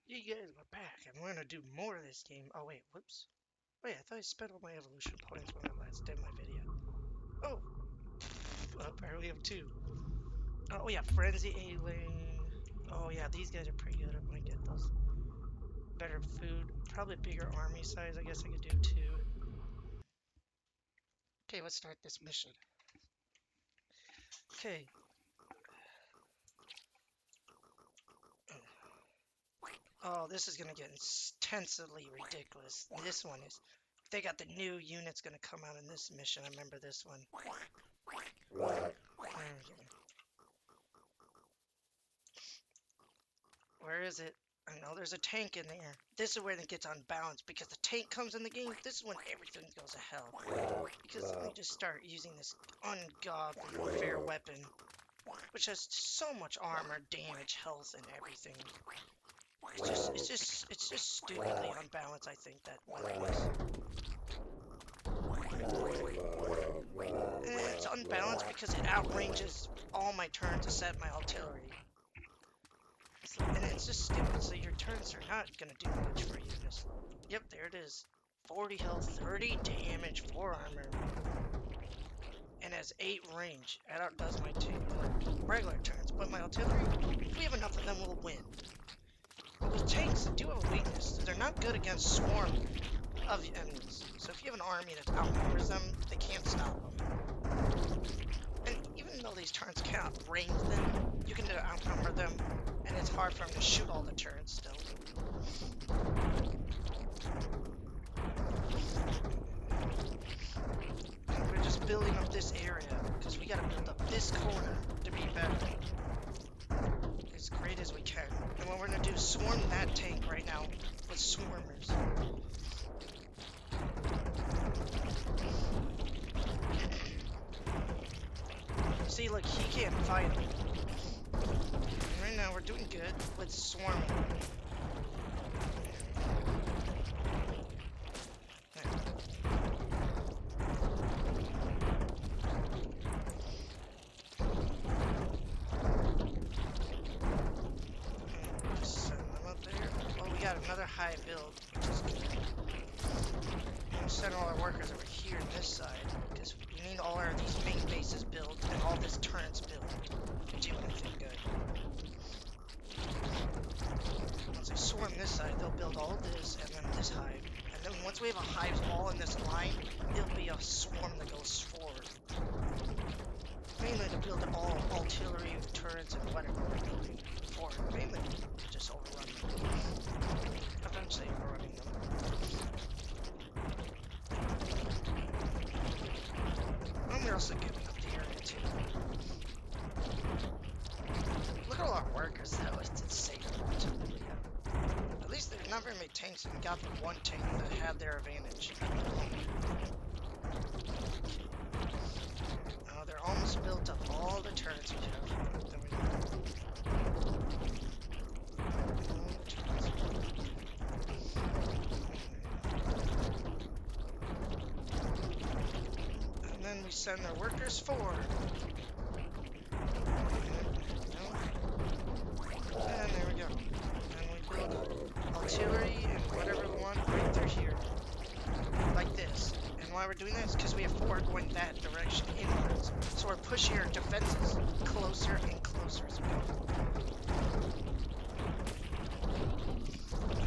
You guys, we're back, and we're gonna do more of this game. Oh wait, whoops. Wait, I thought I spent all my evolution points when I last did my video. Oh, apparently I have two. Oh yeah, Frenzy Ailing. Oh yeah, these guys are pretty good. I might get those. Better food, probably bigger army size. I guess I could do too. Okay, let's start this mission. Okay. Oh, this is gonna get intensely ridiculous. This one is. They got the new units gonna come out in this mission. I remember this one. Where is it? I know there's a tank in there. This is where it gets unbalanced because the tank comes in the game. This is when everything goes to hell. Because we just start using this ungodly fair weapon, which has so much armor, damage, health, and everything. It's just stupidly unbalanced. I think that one was. And it's unbalanced because it outranges all my turns to set my artillery. And it's just stupid, so your turns are not gonna do much for you. Just, yep, there it is. 40 health, 30 damage, 4 armor. And has 8 range. That outdoes my regular turns. But my artillery, if we have enough of them, we'll win. But with tanks, they do have a weakness. They're not good against swarm of enemies. So if you have an army that outnumbers them, they can't stop them. And even though these turns cannot range them, you can outnumber them. And it's hard for him to shoot all the turrets still. And we're just building up this area because we gotta build up this corner to be better. As great as we can. And what we're gonna do is swarm that tank right now with swarmers. See, look, he can't fight him. Right now we're doing good with swarming. Just send them up there. Oh, we got another high build, which is good. We'll send all our workers over here on this side because we need all our these main bases built and all this turrets built to do anything good. Once they swarm this side, they'll build all of this and then this hive. And then once we have a hive all in this line, it'll be a swarm that goes forward. Mainly to build all artillery, turrets, and whatever we're building forward. Mainly just overrun them. Eventually overrunning them. And we're also giving up the area too. Look at all our workers though, it's insane. At least there's not very many tanks, and we got the one tank that had their advantage. Oh, they're almost built up all the turrets we have. And then we send their workers forward. And there we go. And we build artillery and whatever we want right through here. Like this. And why we're doing that is because we have 4 going that direction inwards. So we're pushing our defenses closer and closer as we go.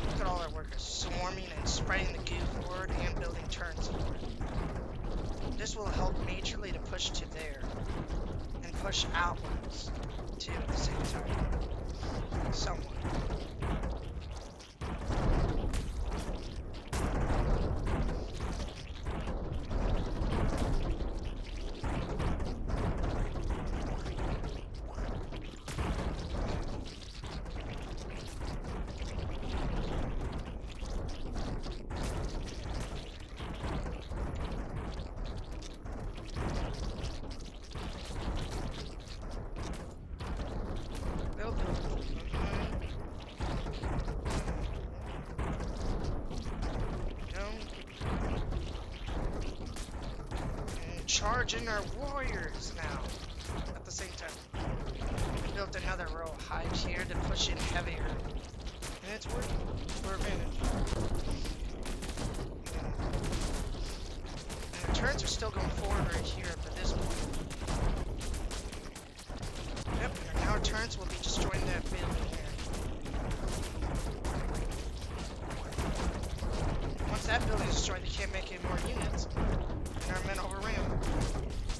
Look at all our workers swarming and spreading the goo forward and building turns forward. This will help majorly to push to there. And push outwards too at the same time. Somewhat. Charging our warriors now at the same time. We built another row of hives here to push in heavier. And it's working. We're advantage. And the turrets are still going forward right here up to this point. Yep, and now our turrets will be destroying that building here. Once that building is destroyed, they can't make any more units. And our men overran.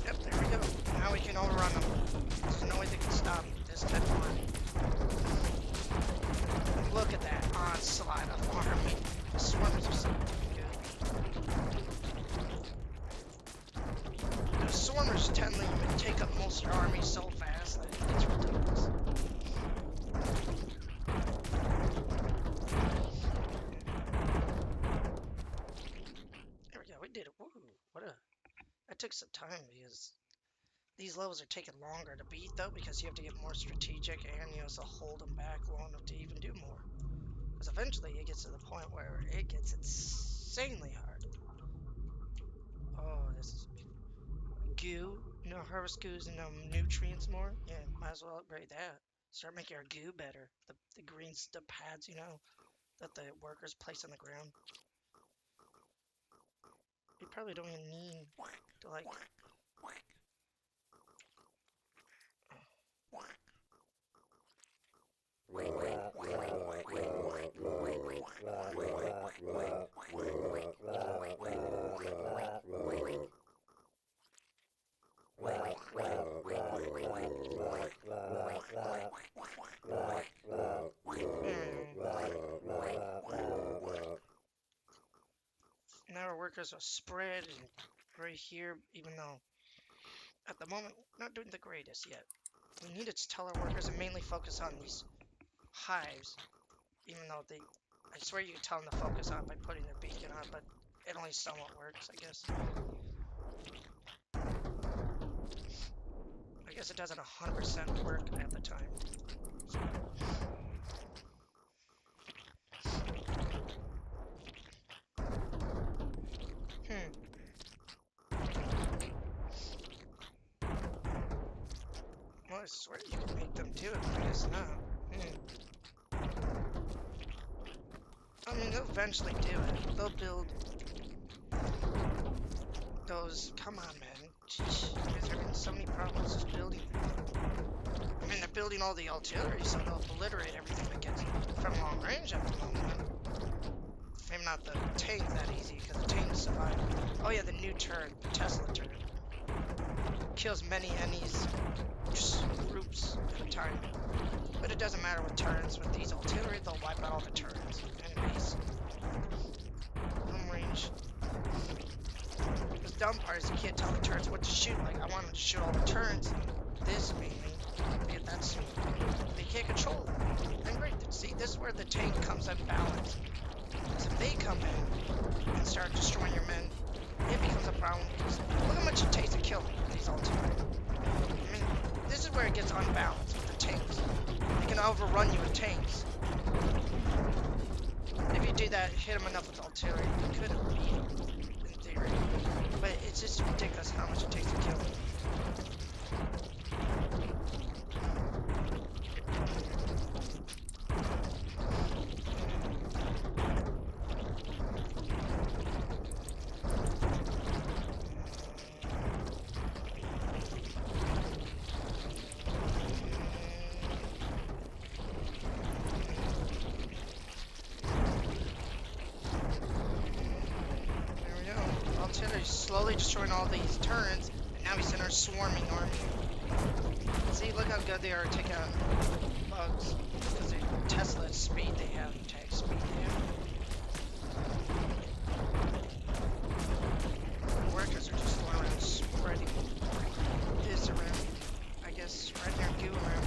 Yep, there we go. Now we can overrun them. There's no way they can stop this type of army. Look at that onslaught of army. The swarmers are so good. The swarmers tend to take up most of your army so fast that it's ridiculous. There we go, we did it. Woo, that took some time because these levels are taking longer to beat though because you have to get more strategic and you also hold them back long enough to even do more. Because eventually it gets to the point where it gets insanely hard. Oh, this is goo. No harvest goos and no nutrients more. Yeah, might as well upgrade that. Start making our goo better. The green stuff pads, you know, that the workers place on the ground. You probably don't even need to like. Now our workers are spread and right here, even though at the moment not doing the greatest yet. We need to tell our workers to mainly focus on these hives, even though I swear you can tell them to focus on by putting their beacon on, but it only somewhat works, I guess. I guess it doesn't 100% work at the time. Well, I swear you can make them do it, but I guess not. I mean, they'll eventually do it. They'll build those. Come on, man. Jeez, you guys are having so many problems just building. I mean, they're building all the artillery, so they'll obliterate everything that gets from long range at the moment. Maybe not the tank that easy, because the tank survive. Oh yeah, the new turret, the Tesla turret. Kills many enemies groups at a time. But it doesn't matter with turrets. With these artillery, they'll wipe out all the turrets. Enemies. Long range. The dumb part is you can't tell the turrets what to shoot. Like, I want them to shoot all the turrets. This mainly. Yeah, that's... But you can't control them. And great. See, this is where the tank comes unbalanced. So if they come in and start destroying your men, it becomes a problem. Because look how much it takes to kill these artillery. I mean, this is where it gets unbalanced with the tanks. They can overrun you with tanks. If you do that, hit them enough with artillery, you could have beat them, in theory. But it's just ridiculous how much it takes to kill them. Slowly destroying all these turrets, and now we send our swarming army. See, look how good they are taking out bugs. Because the Tesla speed they have, attack speed they have. The workers are just going around spreading this around. I guess spreading their goo around.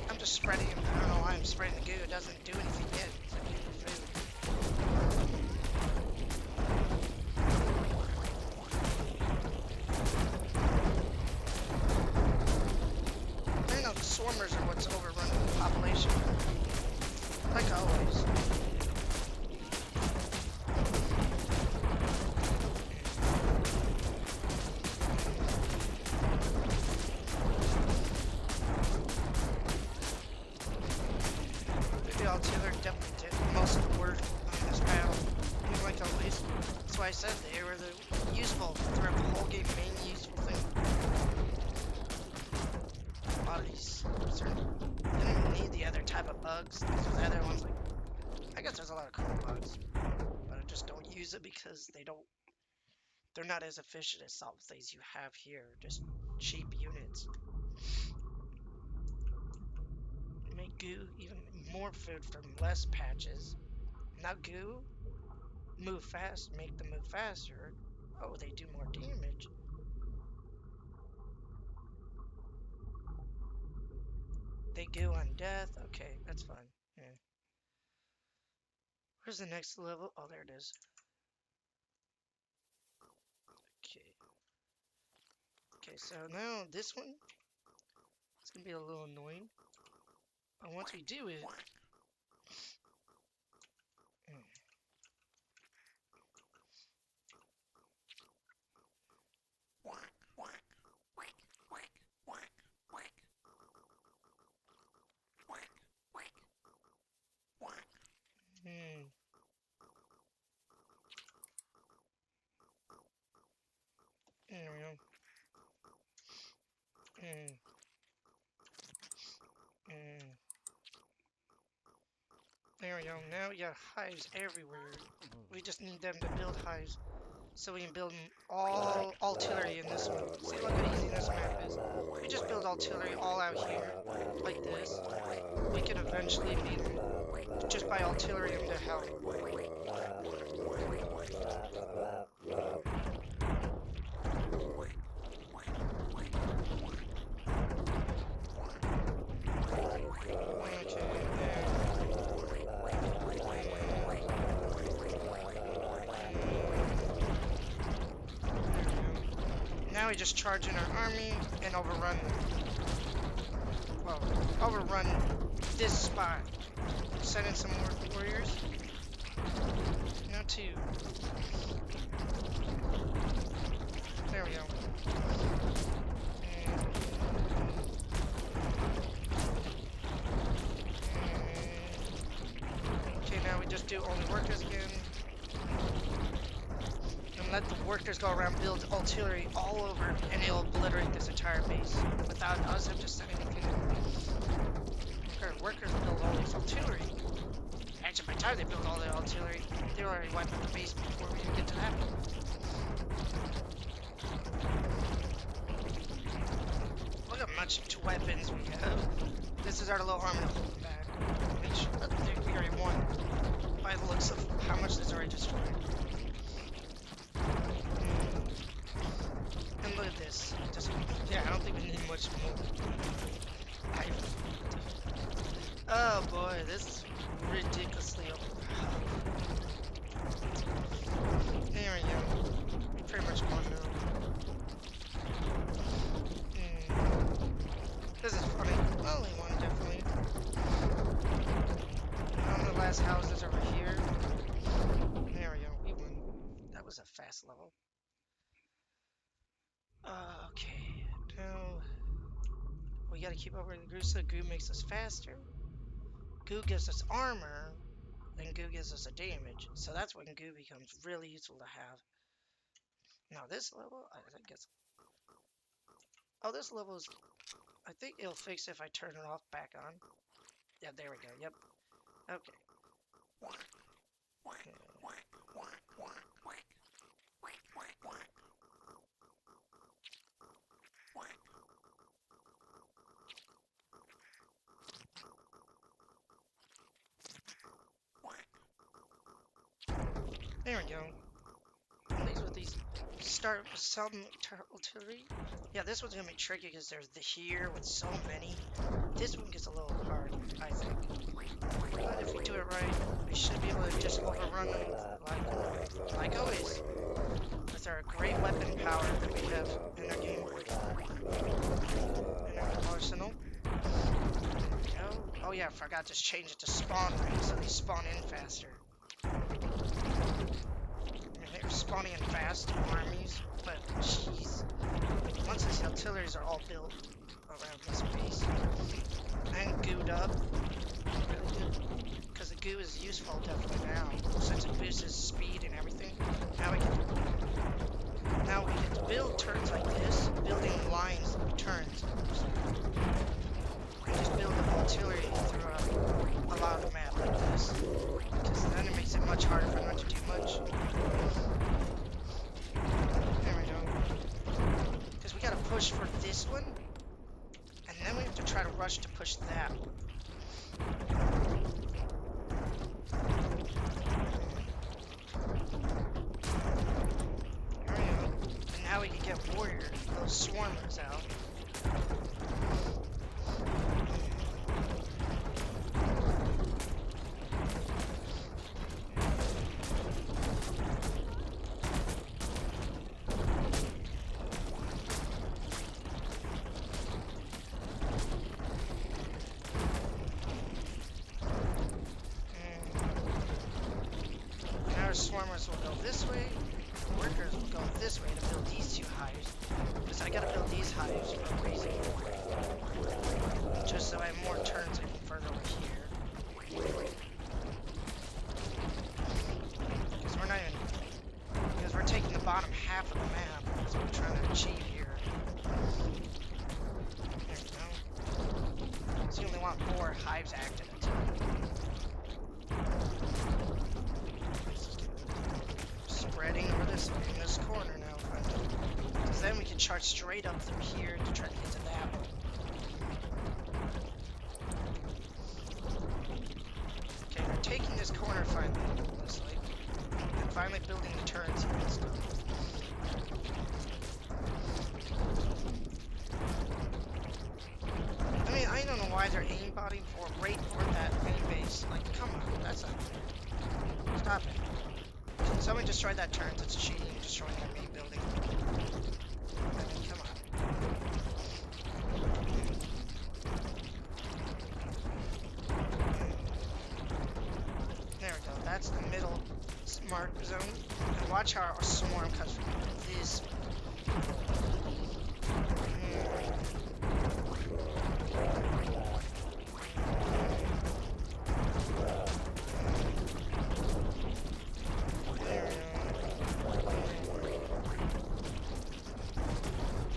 I'm just spreading it. I don't know why I'm spreading the goo. It doesn't do anything yet. Except give me food. Swarmers are what's overrunning the population. Like always. the artillery definitely did most of the work on this battle. Like always. That's why I said they were the useful throughout the whole game, main useful thing. A lot of these you don't even need the other type of bugs. The other ones, like, I guess there's a lot of cool bugs, but I just don't use it because they're not as efficient as some things you have here. Just cheap units. Make goo even more food from less patches. Now goo, move fast, make them move faster. Oh, they do more damage. They goo on death. Okay, that's fine. Yeah. Where's the next level? Oh, there it is. Okay. Okay, so now this one, it's gonna be a little annoying. But once we do it, hmm. There we go. Hmm. Hmm. There we go. Now we got hives everywhere. We just need them to build hives. So we can build all artillery in this one. See, look how easy this map is. We just build artillery all out here, like this. We could eventually beat them just by artillery them to hell. Now we just charge in our army and overrun them. Well, overrun this spot. Send in some more warriors. Now two. There we go. Okay, now we just do only workers again. And let the workers go around, build artillery all over, and it'll obliterate this entire base without us having to send anything. Our workers build all this artillery. Actually, by the time they build all the artillery, they already wiped out the base before we even get to that. Look how much weapons we have. This is our little army to hold them back. Make sure that we already won by the looks of how much is already destroyed. And look at this. Yeah, I don't think we need much more. Oh boy, this is ridiculously overpowered. There we go. We pretty much won now. This is funny. Only one, definitely. The last house is over here. There we go. We won. That was a fast level. Okay. Now we gotta keep up with the goo, so goo makes us faster. Goo gives us armor, and goo gives us a damage. So that's when goo becomes really useful to have. Now this level, I think it's... Oh, this level is... I think it'll fix if I turn it off back on. Yeah, there we go. Yep. Okay. There we go. At least with these start with some artillery. Yeah, this one's gonna be tricky because there's the here with so many. This one gets a little hard, I think. But if we do it right, we should be able to just overrun them like always. With our great weapon power that we have in our game. In our arsenal. Oh yeah, I forgot to change it to spawn rate so they spawn in faster. They're spawning in fast armies, but jeez. Once these artilleries are all built around this base and gooed up, really good. goo is useful definitely now, since it boosts his speed and everything. Now we can build turns like this, building lines of turns. So we just build the artillery throughout a lot of the map like this, because then it makes it much harder for them to do much. There we go. Because we gotta push for this one, and then we have to try to rush to push that one. There we go. And now we can get warrior, those swarmers out. Swarmers will go this way, workers will go this way to build these two hives. Because I gotta build these hives for a reason. Just so I have more turns I can further over here. Because we're taking the bottom half of the map. That's what we're trying to achieve here. There we go. So you only want 4 hives active at a time. Spreading over this in this corner now, because then we can charge straight up through here to try to get to that one. Okay, we're taking this corner finally, honestly, and finally building the turrets here and stuff. I mean, I don't know why they're aimbotting for right for that main base. Like, come on, that's not fair. Stop it. Someone destroyed that turret. It's cheating, destroying their main building. I mean, come on. There we go. That's the middle smart zone. And watch how our swarm comes from this.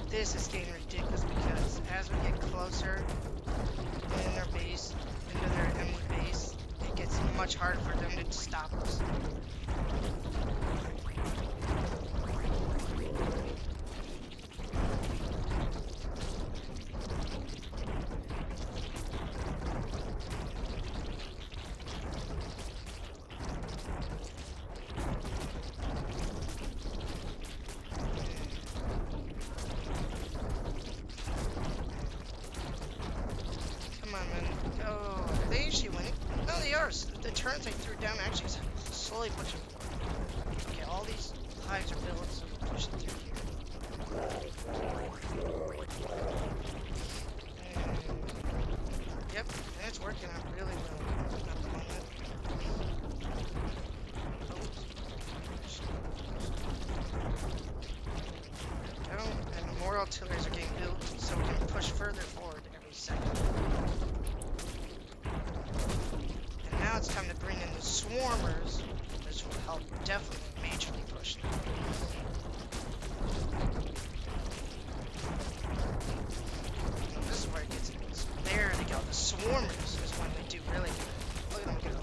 This is getting ridiculous because as we get closer in their base, into their enemy base, it gets much harder for them to stop us. The turns I threw down actually is slowly pushing forward. Okay, all these hives are built, so we'll push it through here. Yep, and it's working out really well at the moment. And more artilleries are getting built, so we can push further forward every second. Now it's time to bring in the swarmers, which will help definitely majorly push them. This is where it gets. There they go. The swarmers is when they do really good. Look at them go.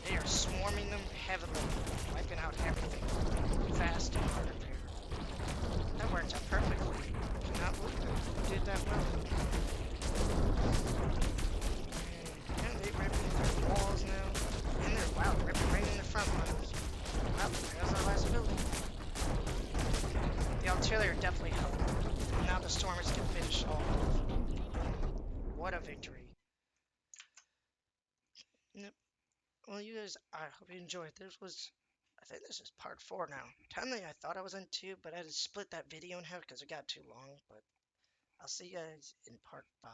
They are swarming them heavily, wiping out everything fast and hard there. That worked out perfectly. Cannot believe it. Did that well. Walls now. And they're wow, ripping right in the front lines. Wow, there's our last building. The artillery definitely helped. Now the stormers can finish off. What a victory. Yep. Well, you guys, I hope you enjoyed. I think this is part 4 now. Technically, I thought I was in 2, but I had to split that video in half because it got too long. But I'll see you guys in part 5.